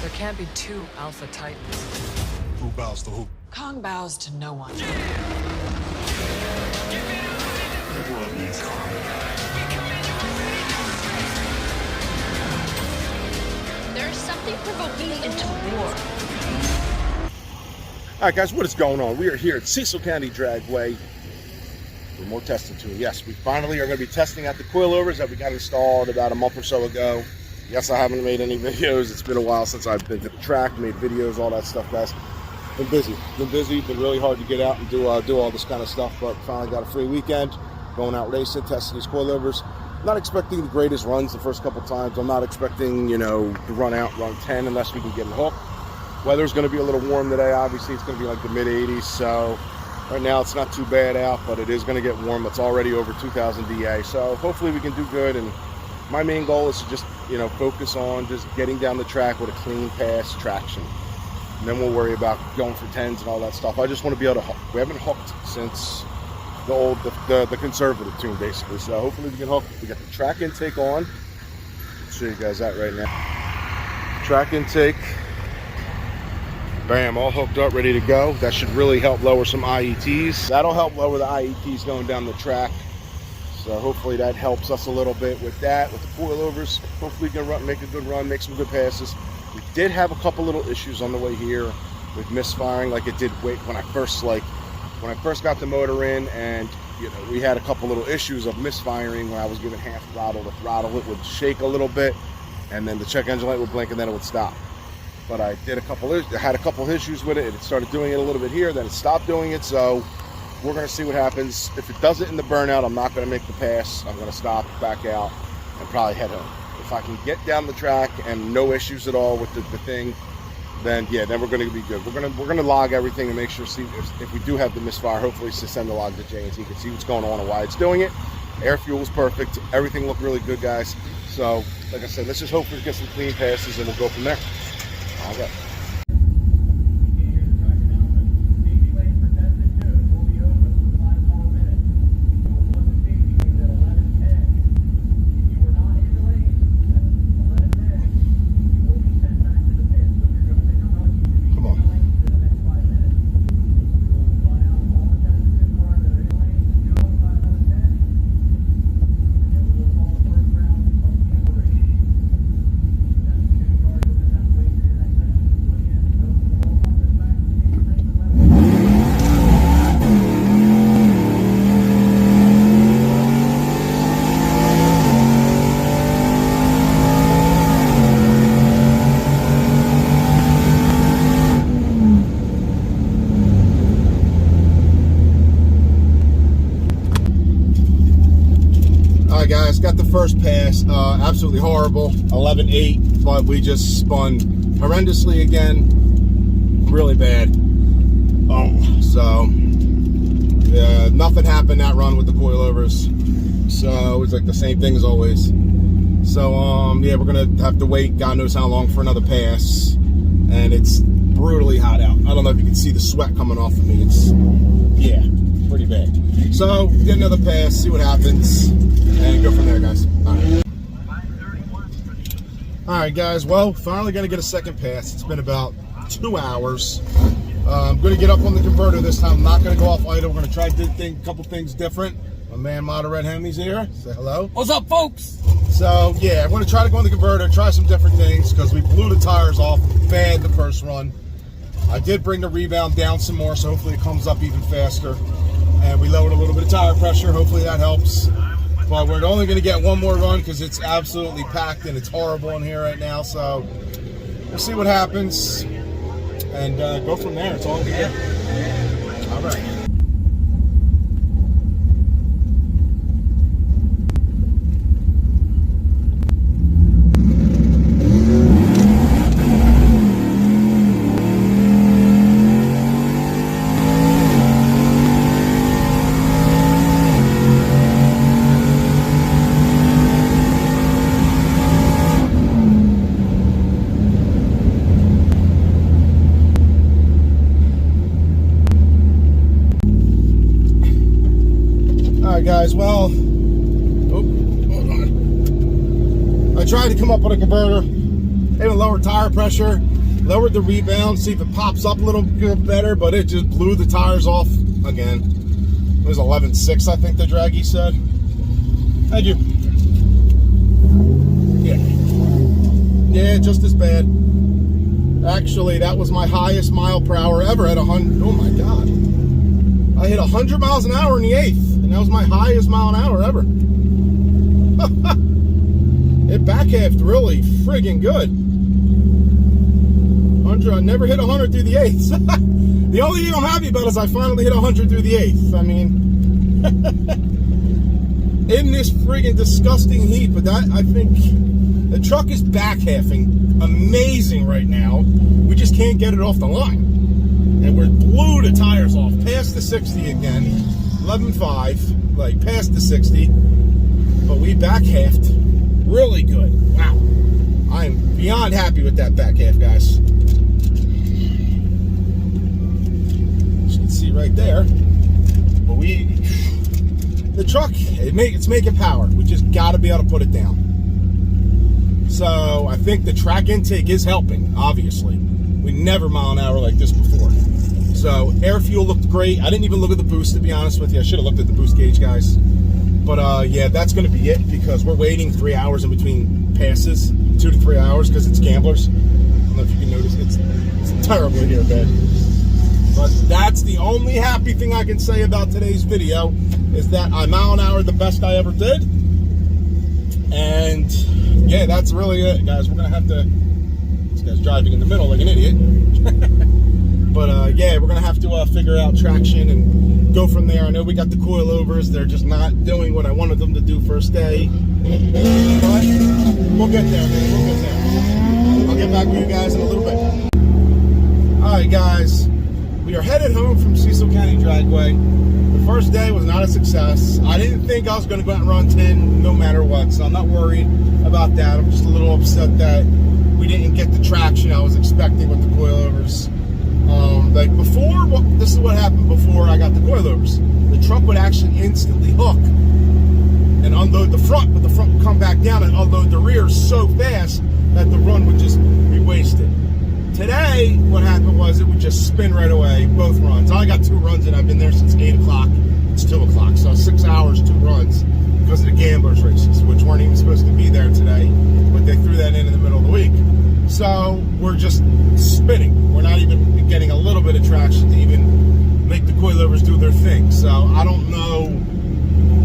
There can't be two Alpha Titans. Who bows to who? Kong bows to no one. The world needs Kong. There's something provoking into war. All right, guys, what is going on? We are here at Cecil County Dragway for more testing tool. Yes, we finally are going to be testing out the coilovers that we got installed about a month or so ago. Yes, I haven't made any videos. It's been a while since I've been to the track, made videos, all that stuff, guys. Been busy, been really hard to get out and do all this kind of stuff, but finally got a free weekend, going out racing, testing these coilovers. Not expecting the greatest runs the first couple times. I'm not expecting, you know, to run 10 unless we can get it hooked. Weather's going to be a little warm today. Obviously, it's going to be like the mid-80s, so right now it's not too bad out, but it is going to get warm. It's already over 2,000 DA, so hopefully we can do good. And my main goal is to just, you know, focus on just getting down the track with a clean pass traction. And then we'll worry about going for 10s and all that stuff. I just want to be able to hook. We haven't hooked since the conservative tune, basically. So hopefully we can hook. We got the track intake on. I'll show you guys that right now. Track intake. Bam, all hooked up, ready to go. That should really help lower some IETs. That'll help lower the IETs going down the track. So hopefully that helps us a little bit with that, with the coilovers. Hopefully we can make a good run, make some good passes. We did have a couple little issues on the way here with misfiring, like it did when I first got the motor in, and you know, we had a couple little issues of misfiring when I was giving half throttle. The throttle, it would shake a little bit, and then the check engine light would blink, and then it would stop. But I had a couple issues with it. It started doing it a little bit here, then it stopped doing it. So we're going to see what happens. If it does it in the burnout, I'm not going to make the pass. I'm going to stop, back out, and probably head home. If I can get down the track and no issues at all with the thing, then yeah, then we're going to be good. We're going to log everything and make sure, see if we do have the misfire, hopefully to send the log to J&T, you can see what's going on and why it's doing it. Air fuel is perfect. Everything looked really good, guys. So like I said, let's just hope we get some clean passes and we'll go from there. All right. Guys, got the first pass, absolutely horrible, 11.8, but we just spun horrendously again, really bad. So nothing happened that run with the coilovers, so it was like the same thing as always. So yeah, we're gonna have to wait God knows how long for another pass, and it's brutally hot out. I don't know if you can see the sweat coming off of me. It's, yeah, pretty bad. So get another pass, see what happens, and go from there, guys. All right, guys, well, finally gonna get a second pass. It's been about 2 hours. I'm gonna get up on the converter this time. I'm not gonna go off idle. We're gonna try a couple things different. My man Model Red Hemi's here. Say hello. What's up, folks? So yeah, I'm gonna try to go on the converter, try some different things, because we blew the tires off bad the first run. I did bring the rebound down some more, so hopefully it comes up even faster. And we lowered a little bit of tire pressure. Hopefully that helps. But we're only going to get one more run because it's absolutely packed and it's horrible in here right now. So we'll see what happens and go from there. It's all good. All right. Guys, well, hold on. I tried to come up with a converter. Even lower tire pressure, lowered the rebound, see if it pops up a little bit better, but it just blew the tires off again. It was 11.6, I think the draggy said. Thank you. Yeah, just as bad. Actually, that was my highest mile per hour ever at 100. Oh my God. I hit 100 miles an hour in the 8th, and that was my highest mile an hour ever. It back-halved really friggin' good. 100, I never hit 100 through the 8th. The only thing I'm happy about is I finally hit 100 through the 8th. I mean, in this friggin' disgusting heat, but that, I think, the truck is back-halving amazing right now. We just can't get it off the line. And we blew the tires off, past the 60 again, 11.5, like past the 60, but we back-halved really good. Wow. I am beyond happy with that back half, guys. You can see right there. But the truck, it's making power. We just got to be able to put it down. So I think the track intake is helping, obviously. We never mile an hour like this before. So air fuel looked great. I didn't even look at the boost, to be honest with you. I should have looked at the boost gauge, guys. But yeah, that's going to be it, because we're waiting 3 hours in between passes, 2 to 3 hours, because it's gamblers. I don't know if you can notice, it's terrible here, man. But that's the only happy thing I can say about today's video, is that I mile an hour the best I ever did. And yeah, that's really it, guys. We're going to have to, this guy's driving in the middle like an idiot. But yeah, we're going to have to figure out traction and go from there. I know we got the coilovers. They're just not doing what I wanted them to do first day. But we'll get there, man. We'll get there. I'll get back with you guys in a little bit. All right, guys. We are headed home from Cecil County Dragway. The first day was not a success. I didn't think I was going to go out and run 10 no matter what, so I'm not worried about that. I'm just a little upset that we didn't get the traction I was expecting with the coilovers. Like before, this is what happened before I got the coilovers. The truck would actually instantly hook and unload the front, but the front would come back down and unload the rear so fast that the run would just be wasted. Today, what happened was it would just spin right away, both runs. I only got 2 runs and I've been there since 8 o'clock. It's 2 o'clock, so 6 hours, 2 runs because of the gamblers races, which weren't even supposed to be there today, but they threw that in the middle of the week. So we're just spinning. We're not even getting a little bit of traction to even make the coilovers do their thing. So I don't know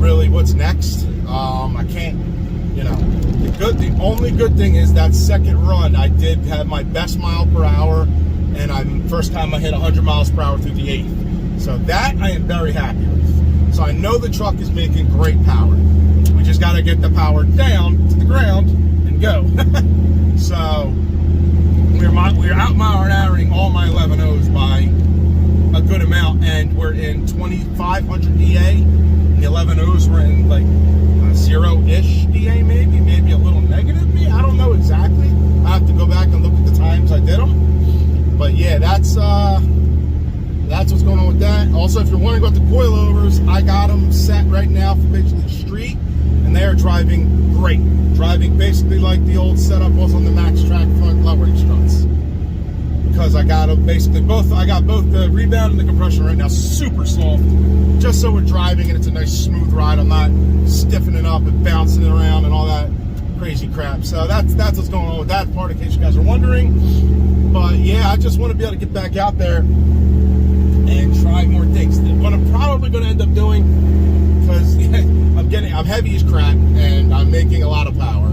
really what's next. I can't, you know. The only good thing is that second run, I did have my best mile per hour, and first time I hit 100 miles per hour through the 8th. So that I am very happy with. So I know the truck is making great power. We just got to get the power down to the ground and go. So we're out mile an hour-ing all my 11.0s by a good amount, and we're in 2,500 EA. And the 11.0s were in like 0-ish EA, maybe a little negative. I don't know exactly. I have to go back and look at the times I did them. But yeah, that's what's going on with that. Also, if you're wondering about the coilovers, I got them set right now for basically street, and they are driving great. Driving basically like the old setup was on the Max Track front lowering struts. Because I got them basically both. I got both the rebound and the compression right now super soft, just so we're driving and it's a nice smooth ride. I'm not stiffening up and bouncing it around and all that crazy crap. So that's what's going on with that part, in case you guys are wondering. But yeah, I just want to be able to get back out there and try more things. What I'm probably going to end up doing, because I'm heavy as crap and I'm making a lot of power.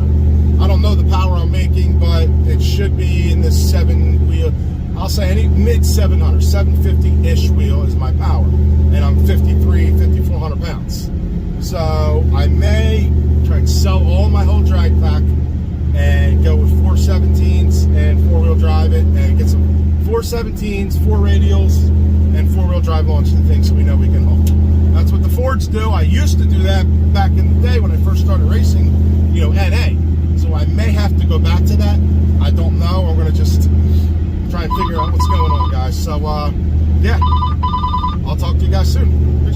I don't know the power I'm making, but it should be in this 7-wheel. I'll say any mid 700, 750-ish wheel is my power, and I'm 5,400 pounds. So I may try and sell all my whole drag pack and go with 417s and 4-wheel drive it, and get some 417s, 4 radials, and 4-wheel drive launch the thing, so we know we can haul. That's what the Fords do. I used to do that back in the day when I first started racing, NA. So I may have to go back to that. I don't know. I'm going to just try and figure out what's going on, guys. So, yeah. I'll talk to you guys soon. Peace.